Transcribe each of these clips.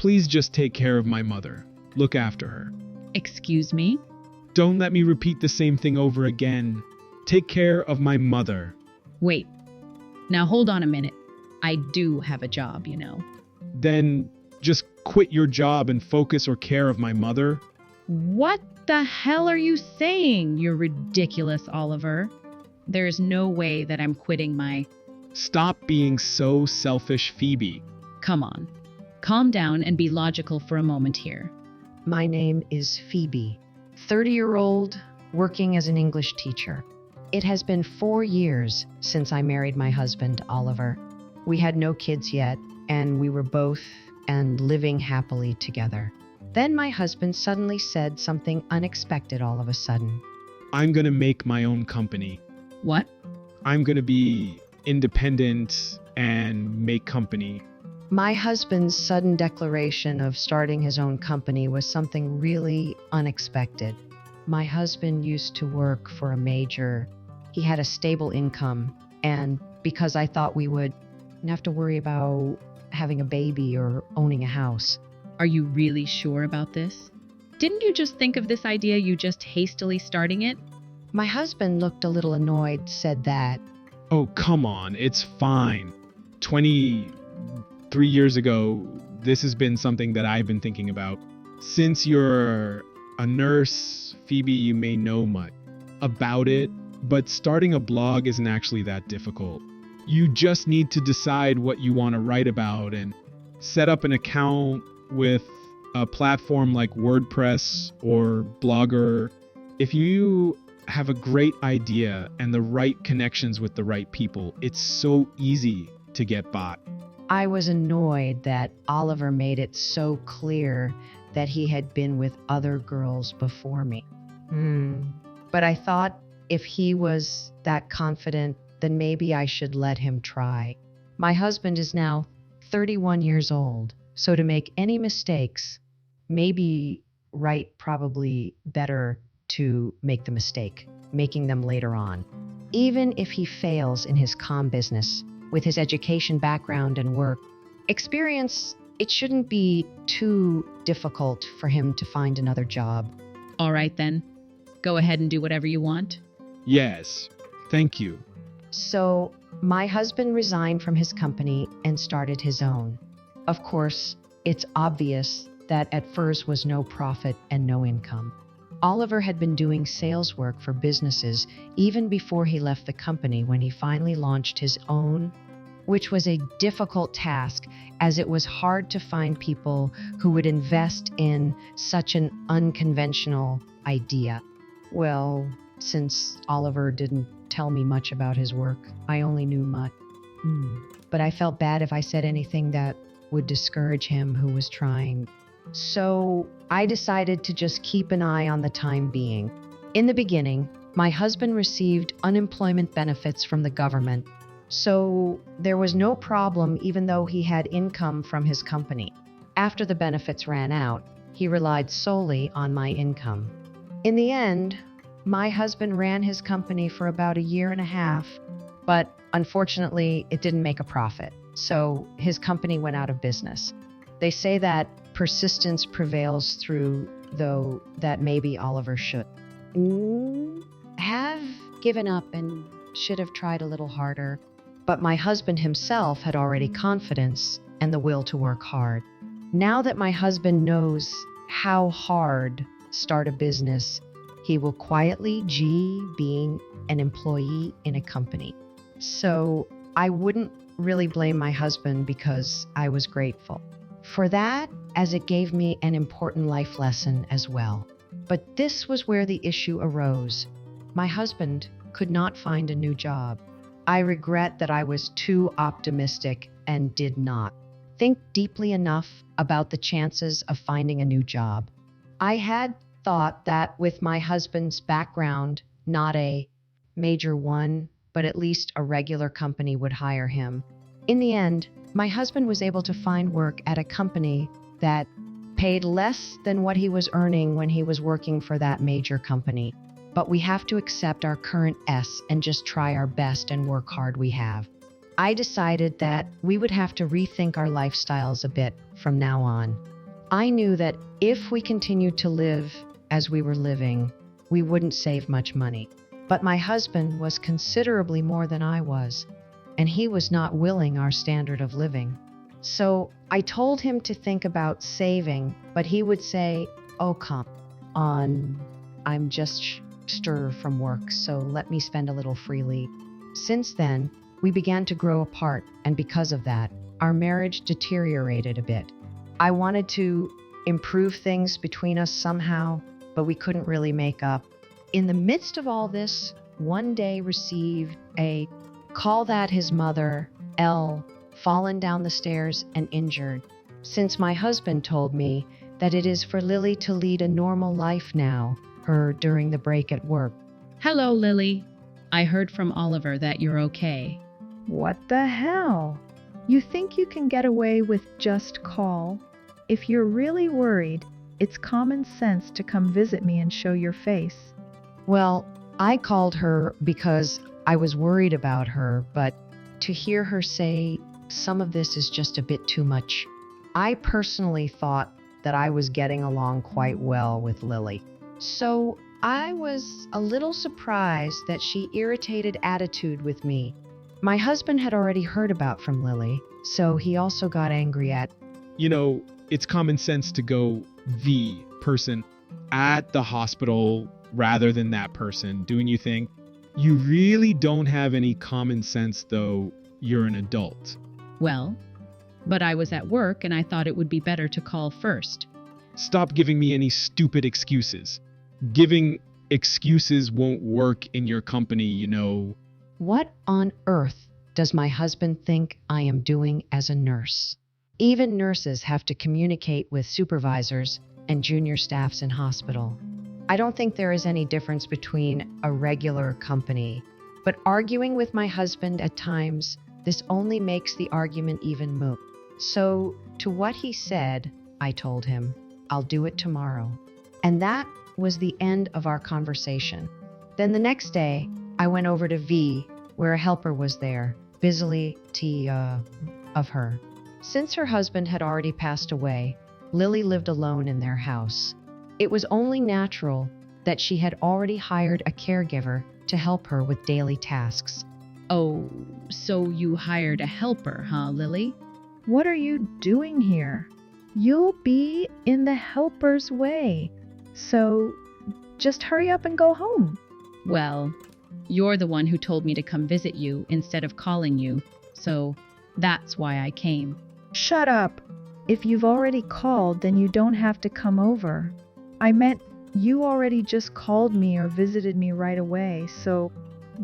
Please just take care of my mother. Look after her. Excuse me? Don't let me repeat the same thing over again. Take care of my mother. Wait. Now hold on a minute. I do have a job, you know. Then just quit your job and focus or care of my mother. What the hell are you saying? You're ridiculous, Oliver. There's no way that I'm quitting my... Stop being so selfish, Phoebe. Come on. Calm down and be logical for a moment here. My name is Phoebe, 30-year-old, working as an English teacher. It has been 4 years since I married my husband, Oliver. We had no kids yet, and we were both and living happily together. Then my husband suddenly said something unexpected all of a sudden. I'm gonna make my own company. What? I'm gonna be independent and make company. My husband's sudden declaration of starting his own company was something really unexpected. My husband used to work for a major. He had a stable income, and because I thought we would have to worry about having a baby or owning a house. Are you really sure about this? Didn't you just think of this idea, you just hastily starting it? My husband looked a little annoyed, said that. Oh, come on, it's fine. 23 years ago, this has been something that I've been thinking about. Since you're a nurse, Phoebe, you may know much about it, but starting a blog isn't actually that difficult. You just need to decide what you want to write about and set up an account with a platform like WordPress or Blogger. If you have a great idea and the right connections with the right people, it's so easy to get bought. I was annoyed that Oliver made it so clear that he had been with other girls before me. But I thought if he was that confident, then maybe I should let him try. My husband is now 31 years old, so to make any mistakes, maybe probably better to make the mistake, making them later on. Even if he fails in his comm business, with his education background and work experience, it shouldn't be too difficult for him to find another job. All right then. Go ahead and do whatever you want. Yes, thank you. So my husband resigned from his company and started his own. Of course, it's obvious that at first was no profit and no income. Oliver had been doing sales work for businesses even before he left the company when he finally launched his own, which was a difficult task as it was hard to find people who would invest in such an unconventional idea. Well, since Oliver didn't tell me much about his work, I only knew much. But I felt bad if I said anything that would discourage him who was trying. So I decided to just keep an eye on the time being. In the beginning, my husband received unemployment benefits from the government, so there was no problem even though he had income from his company. After the benefits ran out, he relied solely on my income. In the end, my husband ran his company for about 1.5 years, but unfortunately, it didn't make a profit, so his company went out of business. They say that persistence prevails through, though that maybe Oliver should have given up and should have tried a little harder. But my husband himself had already confidence and the will to work hard. Now that my husband knows how hard start a business, he will quietly being an employee in a company. So I wouldn't really blame my husband because I was grateful for that, as it gave me an important life lesson as well. But this was where the issue arose. My husband could not find a new job. I regret that I was too optimistic and did not think deeply enough about the chances of finding a new job. I had thought that with my husband's background, not a major one, but at least a regular company would hire him. In the end, my husband was able to find work at a company that paid less than what he was earning when he was working for that major company. But we have to accept our current S and just try our best and work hard we have. I decided that we would have to rethink our lifestyles a bit from now on. I knew that if we continued to live as we were living, we wouldn't save much money. But my husband was considerably more than I was, and he was not willing our standard of living. So I told him to think about saving, but he would say, "Oh, come on, I'm just stir from work, so let me spend a little freely." Since then, we began to grow apart, and because of that, our marriage deteriorated a bit. I wanted to improve things between us somehow, but we couldn't really make up. In the midst of all this, one day received a call that his mother, L, fallen down the stairs and injured. Since my husband told me that it is for Lily to lead a normal life now, her during the break at work. Hello, Lily. I heard from Oliver that you're okay. What the hell? You think you can get away with just call? If you're really worried, it's common sense to come visit me and show your face. Well, I called her because I was worried about her, but to hear her say some of this is just a bit too much. I personally thought that I was getting along quite well with Lily. So I was a little surprised that she irritated attitude with me. My husband had already heard about from Lily, so he also got angry at, It's common sense to go the person at the hospital rather than that person. Don't you think? You really don't have any common sense, though. You're an adult. Well, but I was at work and I thought it would be better to call first. Stop giving me any stupid excuses. Giving excuses won't work in your company. What on earth does my husband think I am doing as a nurse? Even nurses have to communicate with supervisors and junior staffs in hospital. I don't think there is any difference between a regular company, but arguing with my husband at times, this only makes the argument even moot. So, to what he said, I told him, "I'll do it tomorrow." And that was the end of our conversation. Then the next day, I went over to V, where a helper was there, busily of her. Since her husband had already passed away, Lily lived alone in their house. It was only natural that she had already hired a caregiver to help her with daily tasks. Oh, so you hired a helper, huh, Lily? What are you doing here? You'll be in the helper's way. So just hurry up and go home. Well, you're the one who told me to come visit you instead of calling you, so that's why I came. Shut up. If you've already called, then you don't have to come over. I meant you already just called me or visited me right away, so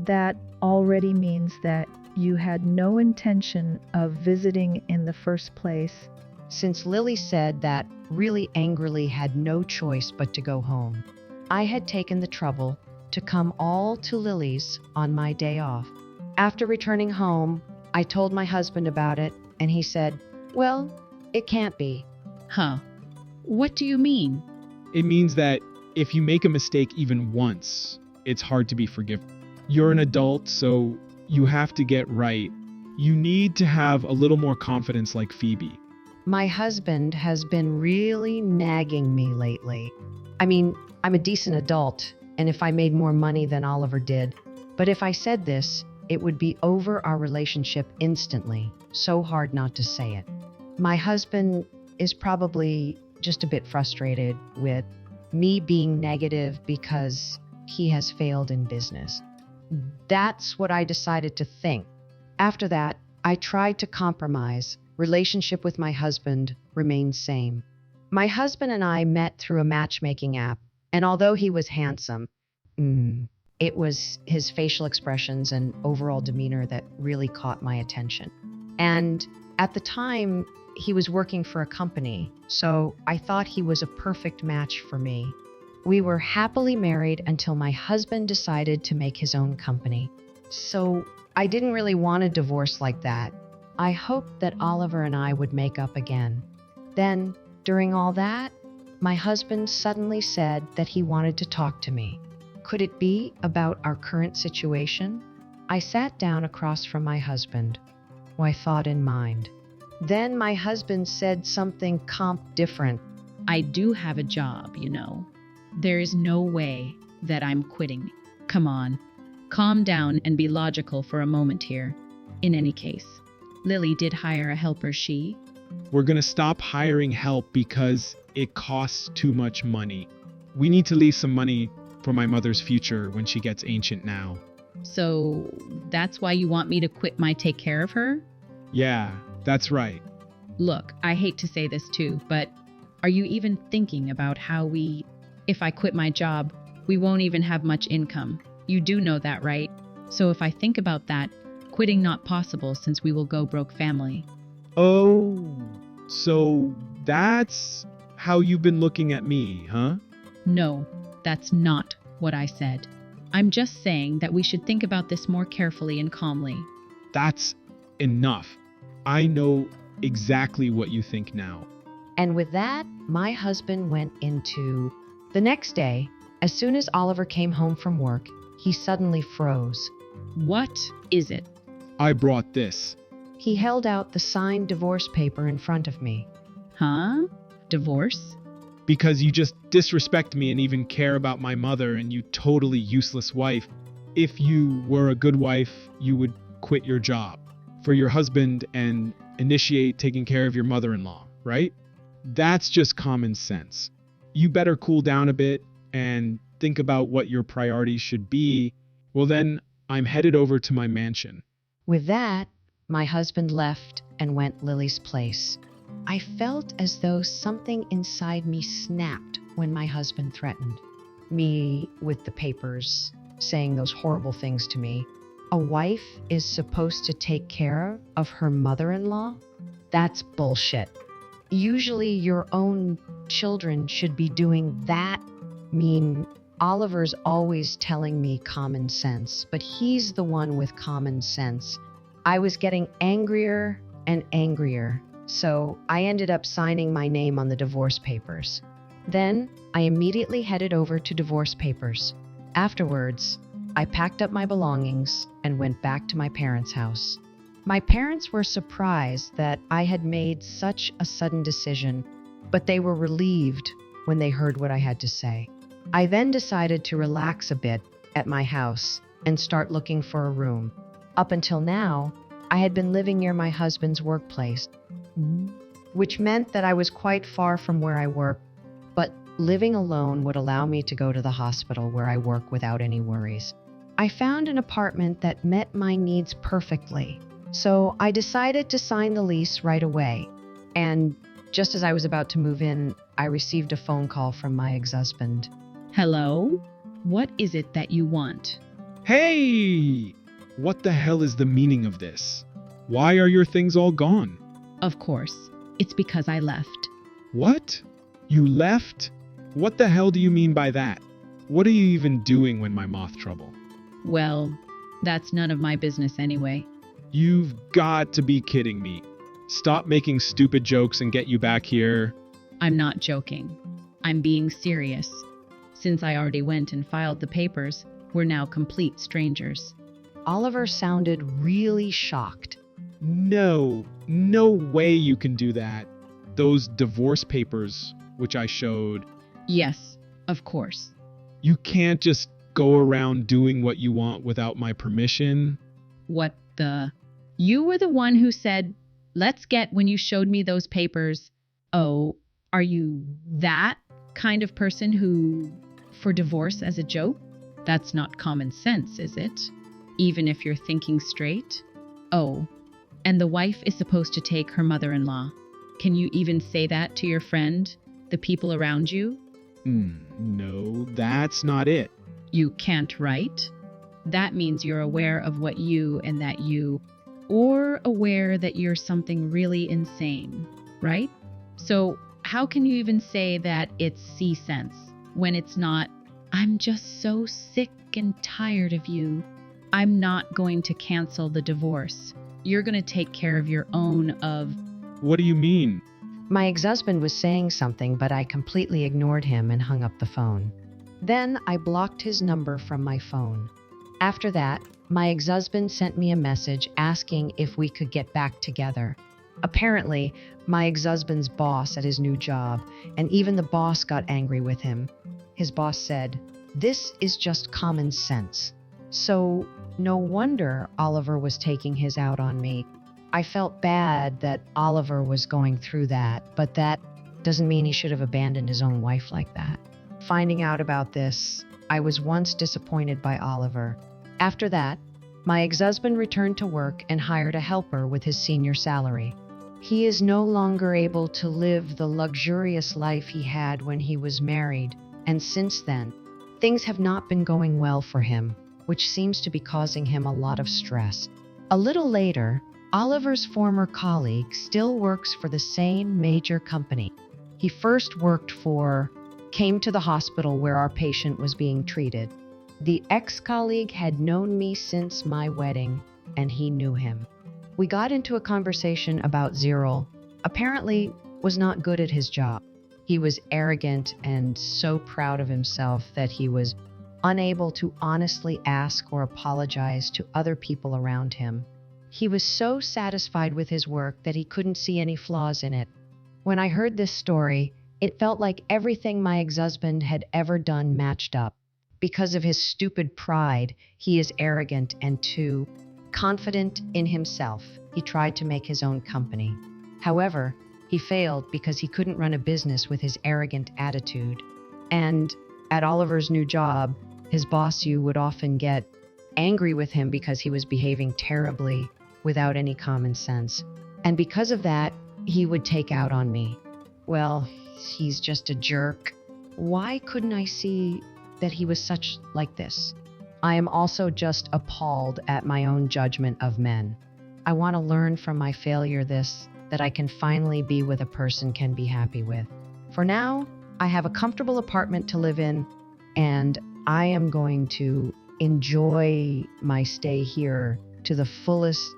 that already means that you had no intention of visiting in the first place. Since Lily said that really angrily had no choice but to go home, I had taken the trouble to come all to Lily's on my day off. After returning home, I told my husband about it, and he said, "Well, it can't be." Huh. What do you mean? It means that if you make a mistake even once, it's hard to be forgiven. You're an adult, so you have to get right. You need to have a little more confidence like Phoebe. My husband has been really nagging me lately. I mean, I'm a decent adult, and if I made more money than Oliver did, but if I said this, it would be over our relationship instantly. So hard not to say it. My husband is probably just a bit frustrated with me being negative because he has failed in business. That's what I decided to think. After that, I tried to compromise. Relationship with my husband remained same. My husband and I met through a matchmaking app, and although he was handsome, it was his facial expressions and overall demeanor that really caught my attention. And at the time, he was working for a company, so I thought he was a perfect match for me. We were happily married until my husband decided to make his own company. So I didn't really want a divorce like that. I hoped that Oliver and I would make up again. Then, during all that, my husband suddenly said that he wanted to talk to me. Could it be about our current situation? I sat down across from my husband, my thought in mind. Then my husband said something different. I do have a job, you know. There is no way that I'm quitting. Come on, calm down and be logical for a moment here. In any case, Lily did hire a helper, she. We're gonna stop hiring help because it costs too much money. We need to leave some money for my mother's future when she gets ancient now. So that's why you want me to quit my take care of her? Yeah, that's right. Look, I hate to say this too, but are you even thinking about how if I quit my job, we won't even have much income? You do know that, right? So if I think about that, quitting not possible since we will go broke family. Oh, so that's how you've been looking at me, huh? No, that's not what I said. I'm just saying that we should think about this more carefully and calmly. That's enough. I know exactly what you think now. And with that, my husband went into... The next day, as soon as Oliver came home from work, he suddenly froze. What is it? I brought this. He held out the signed divorce paper in front of me. Huh? Divorce? Because you just disrespect me and even care about my mother, and you totally useless wife. If you were a good wife, you would quit your job for your husband and initiate taking care of your mother-in-law, right? That's just common sense. You better cool down a bit and think about what your priorities should be. Well, then I'm headed over to my mansion. With that, my husband left and went Lily's place. I felt as though something inside me snapped when my husband threatened me with the papers, saying those horrible things to me. A wife is supposed to take care of her mother-in-law? That's bullshit. Usually your own children should be doing that. Oliver's always telling me common sense, but he's the one with common sense. I was getting angrier and angrier, so I ended up signing my name on the divorce papers. Then I immediately headed over to divorce papers. Afterwards, I packed up my belongings and went back to my parents' house. My parents were surprised that I had made such a sudden decision, but they were relieved when they heard what I had to say. I then decided to relax a bit at my house and start looking for a room. Up until now, I had been living near my husband's workplace, which meant that I was quite far from where I work, but living alone would allow me to go to the hospital where I work without any worries. I found an apartment that met my needs perfectly, so I decided to sign the lease right away. And just as I was about to move in, I received a phone call from my ex-husband. Hello? What is it that you want? Hey! What the hell is the meaning of this? Why are your things all gone? Of course, it's because I left. What? You left? What the hell do you mean by that? What are you even doing when my moth trouble? Well, that's none of my business anyway. You've got to be kidding me. Stop making stupid jokes and get you back here. I'm not joking. I'm being serious. Since I already went and filed the papers, we're now complete strangers. Oliver sounded really shocked. No way you can do that. Those divorce papers, which I showed. Yes, of course. You can't just go around doing what you want without my permission. What the? You were the one who said, let's get when you showed me those papers. Oh, are you that kind of person who, for divorce as a joke? That's not common sense, is it? Even if you're thinking straight? Oh, and the wife is supposed to take her mother-in-law. Can you even say that to your friend, the people around you? No, that's not it. You can't, right? That means you're aware of what you and that you, or aware that you're something really insane, right? So how can you even say that it's C-sense when it's not, I'm just so sick and tired of you. I'm not going to cancel the divorce. You're going to take care of your own of... What do you mean? My ex-husband was saying something, but I completely ignored him and hung up the phone. Then I blocked his number from my phone. After that, my ex-husband sent me a message asking if we could get back together. Apparently, my ex-husband's boss at his new job, and even the boss got angry with him. His boss said, "This is just common sense." So, no wonder Oliver was taking his out on me. I felt bad that Oliver was going through that, but that doesn't mean he should have abandoned his own wife like that. Finding out about this, I was once disappointed by Oliver. After that, my ex-husband returned to work and hired a helper with his senior salary. He is no longer able to live the luxurious life he had when he was married, and since then, things have not been going well for him, which seems to be causing him a lot of stress. A little later, Oliver's former colleague still works for the same major company he first worked for, came to the hospital where our patient was being treated. The ex-colleague had known me since my wedding, and he knew him. We got into a conversation about Cyril. Apparently was not good at his job. He was arrogant and so proud of himself that he was unable to honestly ask or apologize to other people around him. He was so satisfied with his work that he couldn't see any flaws in it. When I heard this story, it felt like everything my ex-husband had ever done matched up. Because of his stupid pride, he is arrogant and too confident in himself. He tried to make his own company. However, he failed because he couldn't run a business with his arrogant attitude. And at Oliver's new job, his boss would often get angry with him because he was behaving terribly without any common sense. And because of that, he would take out on me. Well, he's just a jerk. Why couldn't I see that he was such like this? I am also just appalled at my own judgment of men. I want to learn from my failure that I can finally be with a person can be happy with. For now, I have a comfortable apartment to live in, and I am going to enjoy my stay here to the fullest.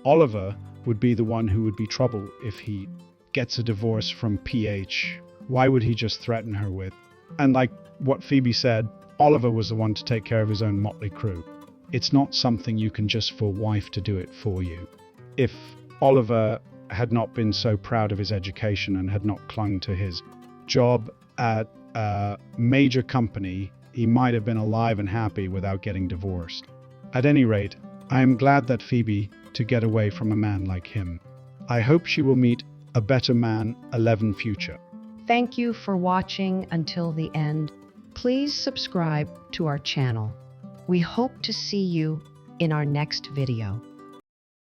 Oliver would be the one who would be trouble if he gets a divorce from PH. Why would he just threaten her with? And like what Phoebe said, Oliver was the one to take care of his own motley crew. It's not something you can just for a wife to do it for you. If Oliver had not been so proud of his education and had not clung to his job at a major company, he might have been alive and happy without getting divorced. At any rate, I am glad that Phoebe to get away from a man like him. I hope she will meet a better man 11 future. Thank you for watching until the end. Please subscribe to our channel. We hope to see you in our next video.